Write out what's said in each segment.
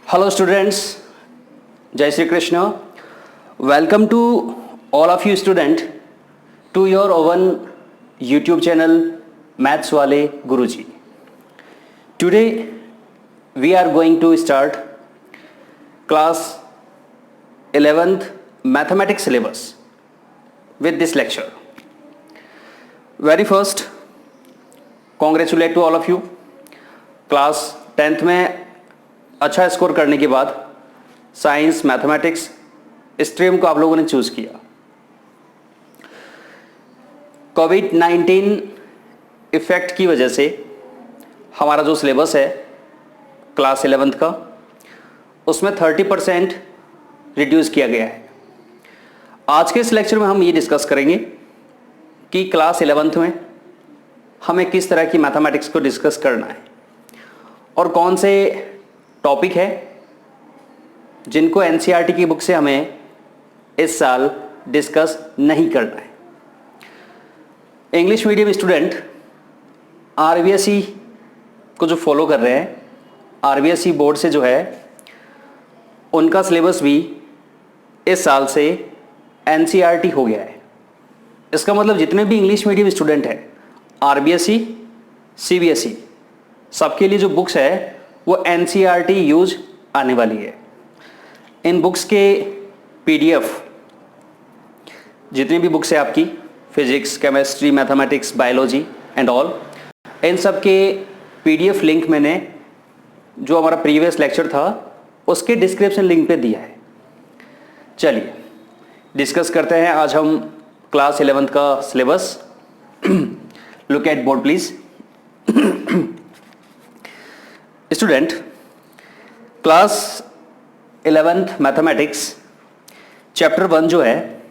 Hello students, Jai Shri Krishna. Welcome to all of you student to your own YouTube channel Maths Wale Guruji. Today we are going to start class 11th mathematics syllabus with this lecture. Very first, congratulate to all of you. Class 10th में अच्छा score करने के बाद science mathematics stream को आप लोगों ने choose किया। कोविड-19 इफेक्ट की वजह से हमारा जो सिलेबस है क्लास 11th का उसमें 30% रिड्यूस किया गया है। आज के इस लेक्चर में हम ये डिस्कस करेंगे कि क्लास 11th में हमें किस तरह की मैथमेटिक्स को डिस्कस करना है और कौन से टॉपिक है जिनको एनसीईआरटी की बुक से हमें इस साल डिस्कस नहीं करना है। इंग्लिश मीडियम स्टूडेंट आरबीएसई को जो फॉलो कर रहे हैं, आरबीएसई बोर्ड से जो है उनका सिलेबस भी इस साल से एनसीईआरटी हो गया है। इसका मतलब जितने भी इंग्लिश मीडियम स्टूडेंट हैं, आरबीएसई, सीबीएसई, सबके लिए जो बुक्स है वो एनसीईआरटी यूज आने वाली है। इन बुक्स के पीडीएफ जितनी भी बुक्स है आपकी physics, chemistry, mathematics, biology and all, इन सब के पीडीएफ लिंक मैंने जो हमारा प्रीवियस लेक्चर था उसके डिस्क्रिप्शन लिंक पे दिया है। चलिए डिस्कस करते हैं आज हम क्लास 11th का syllabus. Look at board please. Student, class 11th mathematics chapter 1 जो है,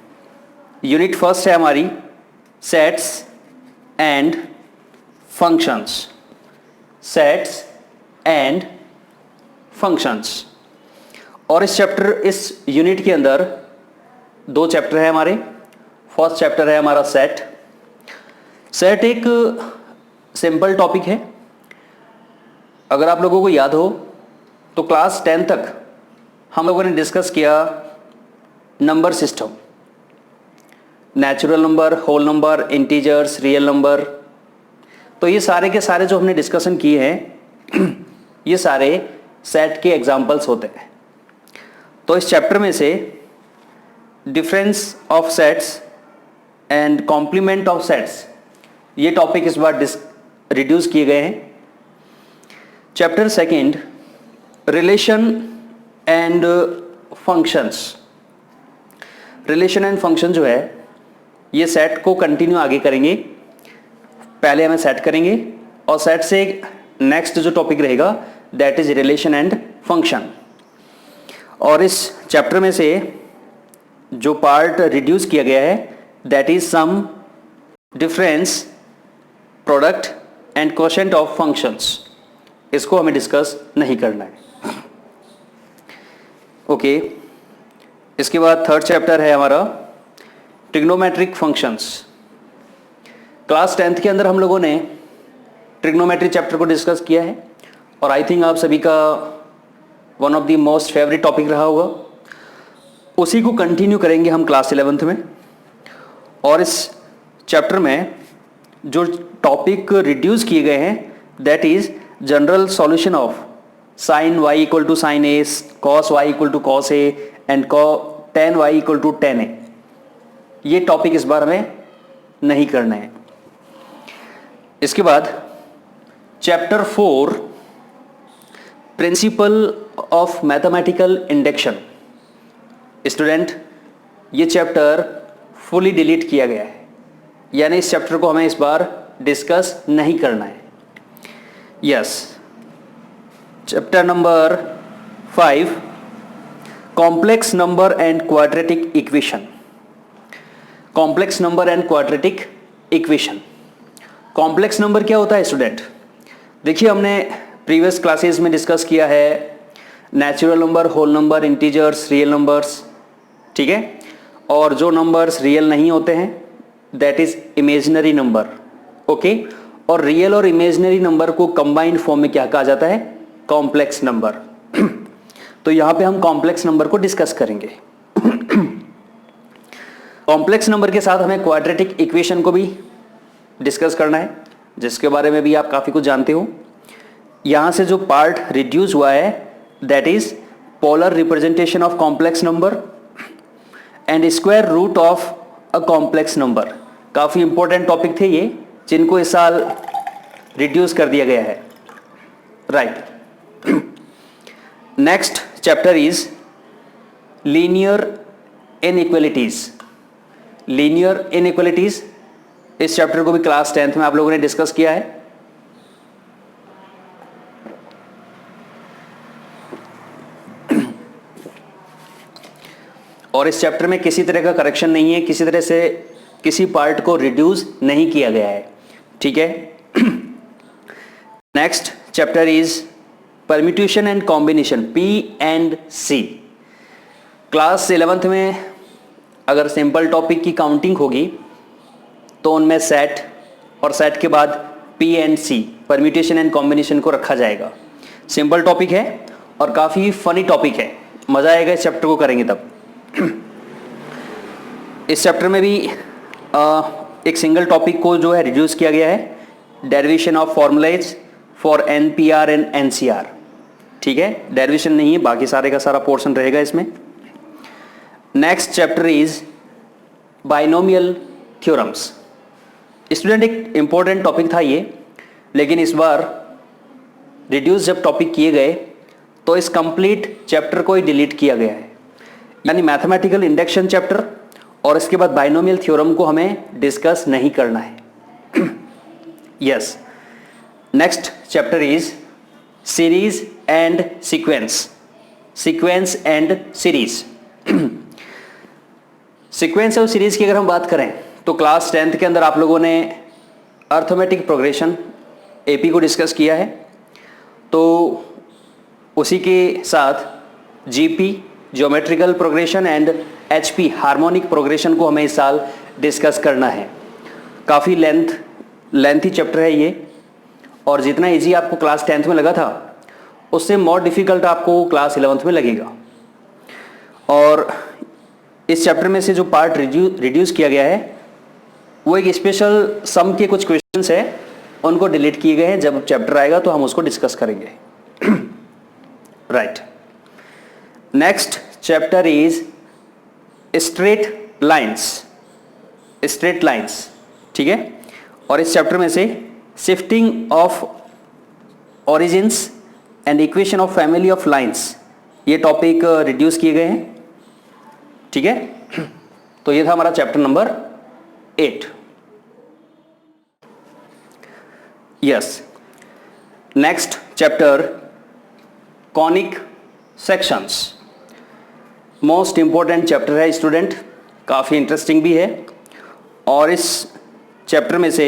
यूनिट फर्स्ट है हमारी sets and functions. Sets and functions. और इस यूनिट के अंदर दो चैप्टर है हमारे। फर्स्ट चैप्टर है हमारा सेट। सेट एक सिंपल टॉपिक है। अगर आप लोगों को याद हो तो क्लास 10 तक हम लोगों ने डिस्कस किया number system, natural number, whole number, integers, real number. तो ये सारे के सारे जो हमने डिस्कशन किए हैं ये सारे सेट के एग्जाम्पल्स होते हैं। तो इस चैप्टर में से difference of sets and complement of sets ये टॉपिक इस बार रिड्यूस किए गए हैं। Chapter second, relation and functions. Relation and function जो है ये सेट को कंटिन्यू आगे करेंगे। पहले हमें सेट करेंगे और सेट से नेक्स्ट जो टॉपिक रहेगा that is relation and function. और इस चैप्टर में से जो पार्ट रिड्यूस किया गया है that is sum, difference, product and quotient of functions. इसको हमें डिस्कस नहीं करना है। ओके। इसके बाद थर्ड चैप्टर है हमारा ट्रिग्नोमेट्रिक फंक्शंस। क्लास 10th के अंदर हम लोगों ने ट्रिग्नोमेट्री चैप्टर को डिस्कस किया है और आई थिंक आप सभी का one of the most favourite topic रहा होगा। उसी को कंटिन्यू करेंगे हम क्लास 11th में। और इस चैप्टर में जो टॉपिक रिड्यूस किए गए हैं that is general solution of sin y equal to sine A, cos y equal to cos a and tan y equal to tan a। ये टॉपिक इस बार हमें नहीं करना है। इसके बाद chapter 4, principle of mathematical induction. Student, ये चैप्टर फुली डिलीट किया गया है, यानी इस चैप्टर को हमें इस बार डिस्कस नहीं करना है। Yes. Chapter number 5, complex number and quadratic equation. Complex number and quadratic equation. Complex number क्या होता है स्टूडेंट? देखिए, हमने प्रीवियस क्लासेस में डिस्कस किया है natural number, whole number, integers, real numbers, ठीक है। और जो नंबर्स रियल नहीं होते हैं that is imaginary number, okay. और रियल और इमेजिनरी नंबर को कंबाइंड फॉर्म में क्या कहा जाता है? Complex number. तो यहाँ पे हम कॉम्प्लेक्स नंबर को डिस्कस करेंगे। कॉम्प्लेक्स नंबर के साथ हमें क्वाड्रेटिक इक्वेशन को भी डिस्कस करना है, जिसके बारे में भी आप काफ़ी कुछ जानते हो। यहाँ से जो पार्ट रिड्यूस हुआ है that is polar representation of complex number and square root of a complex number. काफ़ी इंपॉर्टेंट टॉपिक थे ये, जिनको इस साल रिड्यूस कर दिया गया है, right. Next chapter is linear inequalities. Linear inequalities, इस चैप्टर को भी क्लास 10th में आप लोगों ने डिस्कस किया है। और इस चैप्टर में किसी तरह का करेक्शन नहीं है, किसी तरह से किसी पार्ट को रिड्यूस नहीं किया गया है, ठीक है। Next chapter is permutation and combination, P and C. Class 11th में अगर सिंपल टॉपिक की काउंटिंग होगी तो उनमें सेट और सेट के बाद P and C, permutation and combination को रखा जाएगा। सिंपल टॉपिक है और काफ़ी फनी टॉपिक है, मज़ा आएगा इस चैप्टर को करेंगे तब। इस चैप्टर में भी एक सिंगल टॉपिक को जो है रिड्यूस किया गया है, derivation of formulas for NPR and NCR, ठीक है। डेरिवेशन नहीं है, बाकी सारे का सारा पोर्शन रहेगा इसमें। Next chapter is binomial theorems. Student एक इंपॉर्टेंट टॉपिक था ये, लेकिन इस बार रिड्यूस जब टॉपिक किए गए तो इस कंप्लीट चैप्टर को ही डिलीट किया गया है, यानी मैथमेटिकल इंडक्शन चैप्टर और इसके बाद बाइनोमियल थ्योरम को हमें डिस्कस नहीं करना है। Yes, next chapter is series and sequence. Sequence and series. Sequence और सीरीज की अगर हम बात करें तो क्लास 10th के अंदर आप लोगों ने अर्थमेटिक प्रोग्रेशन एपी को डिस्कस किया है, तो उसी के साथ GP geometrical progression and HP harmonic progression को हमें इस साल डिस्कस करना है। काफ़ी लेंथी चैप्टर है ये, और जितना इजी आपको क्लास 10th में लगा था उससे मोर डिफ़िकल्ट आपको क्लास 11th में लगेगा। और इस चैप्टर में से जो पार्ट रिड्यूस किया गया है वो एक स्पेशल सम के कुछ क्वेश्चंस है, उनको डिलीट किए गए हैं। जब चैप्टर आएगा तो हम उसको डिस्कस करेंगे, right. Next chapter is straight lines. Straight lines, ठीक है। और इस चैप्टर में से shifting of origins and equation of family of lines, ये टॉपिक रिड्यूस किए गए हैं, ठीक है। तो ये था हमारा chapter number 8। Yes, next chapter conic sections. Most important chapter है स्टूडेंट, काफ़ी इंटरेस्टिंग भी है। और इस चैप्टर में से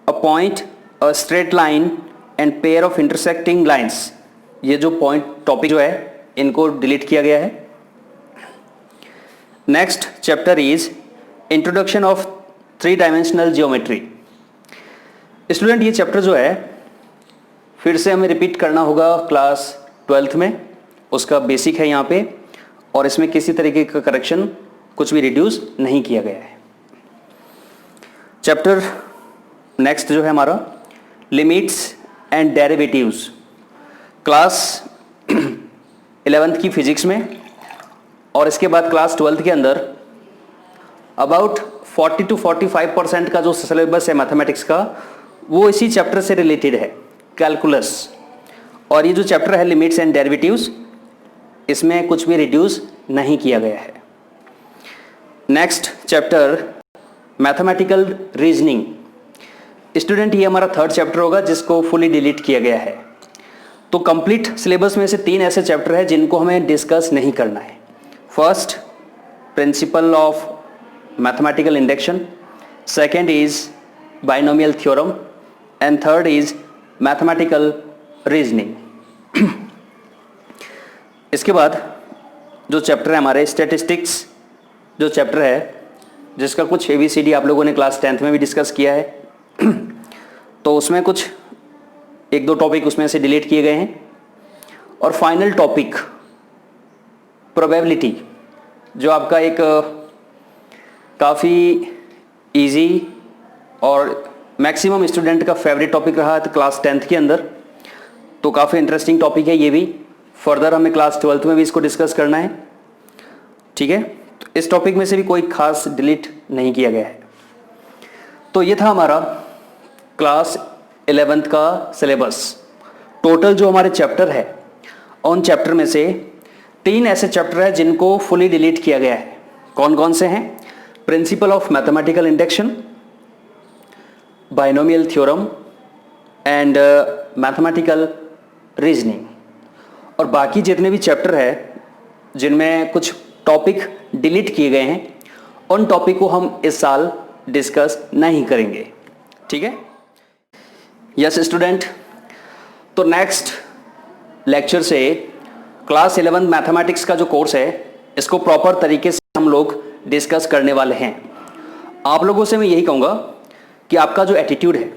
a point, a straight line and pair of intersecting lines, ये जो पॉइंट टॉपिक जो है इनको डिलीट किया गया है। Next chapter is introduction of 3 dimensional geometry. Student ये चैप्टर जो है फिर से हमें रिपीट करना होगा क्लास 12th में, उसका बेसिक है यहाँ पे, और इसमें किसी तरीके का करेक्शन कुछ भी रिड्यूस नहीं किया गया है। चैप्टर नेक्स्ट जो है हमारा limits and derivatives. Class 11th की फिजिक्स में और इसके बाद क्लास 12th के अंदर अबाउट 40 to 45% का जो सिलेबस है मैथमेटिक्स का वो इसी चैप्टर से रिलेटेड है, कैलकुलस। और ये जो चैप्टर है लिमिट्स एंड डेरिवेटिव्स, इसमें कुछ भी रिड्यूस नहीं किया गया है। Next chapter mathematical reasoning. Student ये हमारा 3rd चैप्टर होगा जिसको फुली डिलीट किया गया है। तो कंप्लीट सिलेबस में से 3 ऐसे चैप्टर हैं जिनको हमें डिस्कस नहीं करना है। First, principal of mathematical induction, second is binomial theorem and third is mathematical reasoning. इसके बाद जो चैप्टर है हमारे स्टैटिस्टिक्स, जो चैप्टर है जिसका कुछ ABCD आप लोगों ने क्लास 10th में भी डिस्कस किया है तो उसमें कुछ 1-2 टॉपिक उसमें से डिलीट किए गए हैं। और फाइनल टॉपिक प्रोबेबिलिटी, जो आपका एक काफ़ी इजी और मैक्सिमम स्टूडेंट का फेवरेट टॉपिक रहा है क्लास 10th के अंदर। तो काफ़ी इंटरेस्टिंग टॉपिक है ये भी। फर्दर हमें क्लास 12th में भी इसको डिस्कस करना है, ठीक है। तो इस टॉपिक में से भी कोई खास डिलीट नहीं किया गया है। तो ये था हमारा क्लास 11th का सिलेबस। टोटल जो हमारे चैप्टर है, उन चैप्टर में से 3 ऐसे चैप्टर है जिनको फुली डिलीट किया गया है। कौन कौन से हैं? Principal of mathematical induction, binomial theorem and mathematical reasoning. और बाकी जितने भी चैप्टर है जिनमें कुछ टॉपिक डिलीट किए गए हैं, उन टॉपिक को हम इस साल डिस्कस नहीं करेंगे, ठीक है। यस स्टूडेंट, तो नेक्स्ट लेक्चर से क्लास 11 मैथमेटिक्स का जो कोर्स है इसको प्रॉपर तरीके से हम लोग डिस्कस करने वाले हैं। आप लोगों से मैं यही कहूँगा कि आपका जो एटीट्यूड है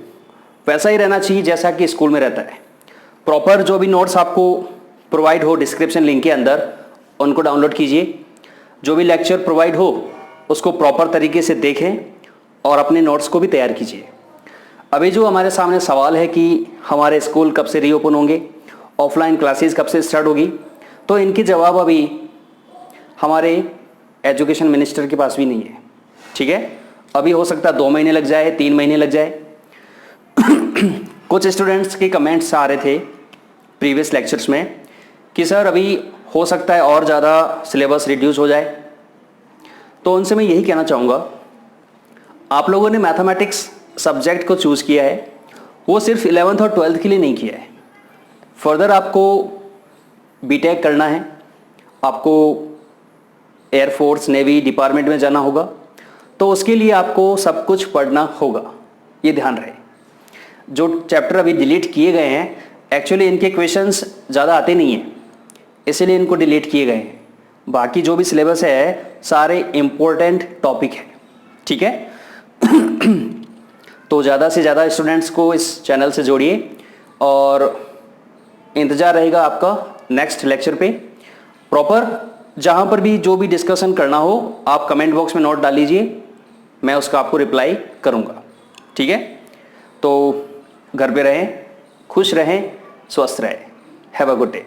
वैसा ही रहना चाहिए जैसा कि स्कूल में रहता है। प्रॉपर जो भी नोट्स आपको प्रोवाइड हो डिस्क्रिप्शन लिंक के अंदर, उनको डाउनलोड कीजिए। जो भी लेक्चर प्रोवाइड हो उसको प्रॉपर तरीके से देखें और अपने नोट्स को भी तैयार कीजिए। अभी जो हमारे सामने सवाल है कि हमारे स्कूल कब से रीओपन होंगे, ऑफलाइन क्लासेस कब से स्टार्ट होगी, तो इनके जवाब अभी हमारे एजुकेशन मिनिस्टर के पास भी नहीं है, ठीक है। अभी हो सकता है 2 महीने लग जाए, 3 महीने लग जाए। कुछ स्टूडेंट्स के कमेंट्स आ रहे थे प्रीवियस लेक्चर्स में कि सर अभी हो सकता है और ज़्यादा सिलेबस रिड्यूस हो जाए। तो उनसे मैं यही कहना चाहूँगा, आप लोगों ने मैथमेटिक्स सब्जेक्ट को चूज़ किया है, वो सिर्फ 11th और 12th के लिए नहीं किया है। फर्दर आपको बीटेक करना है, आपको एयरफोर्स नेवी डिपार्टमेंट में जाना होगा, तो उसके लिए आपको सब कुछ पढ़ना होगा, ये ध्यान रहे। जो चैप्टर अभी डिलीट किए गए हैं, एक्चुअली इनके क्वेश्चंस ज़्यादा आते नहीं हैं, इसलिए इनको डिलीट किए गए हैं। बाकी जो भी सिलेबस है सारे इम्पोर्टेंट टॉपिक है, ठीक है। तो ज़्यादा से ज़्यादा स्टूडेंट्स को इस चैनल से जोड़िए और इंतज़ार रहेगा आपका नेक्स्ट लेक्चर पे। प्रॉपर जहाँ पर भी जो भी डिस्कशन करना हो आप कमेंट बॉक्स में नोट डाल लीजिए, मैं उसका आपको रिप्लाई करूँगा, ठीक है। तो घर पे रहें, खुश रहें, स्वस्थ रहें। Have a good day.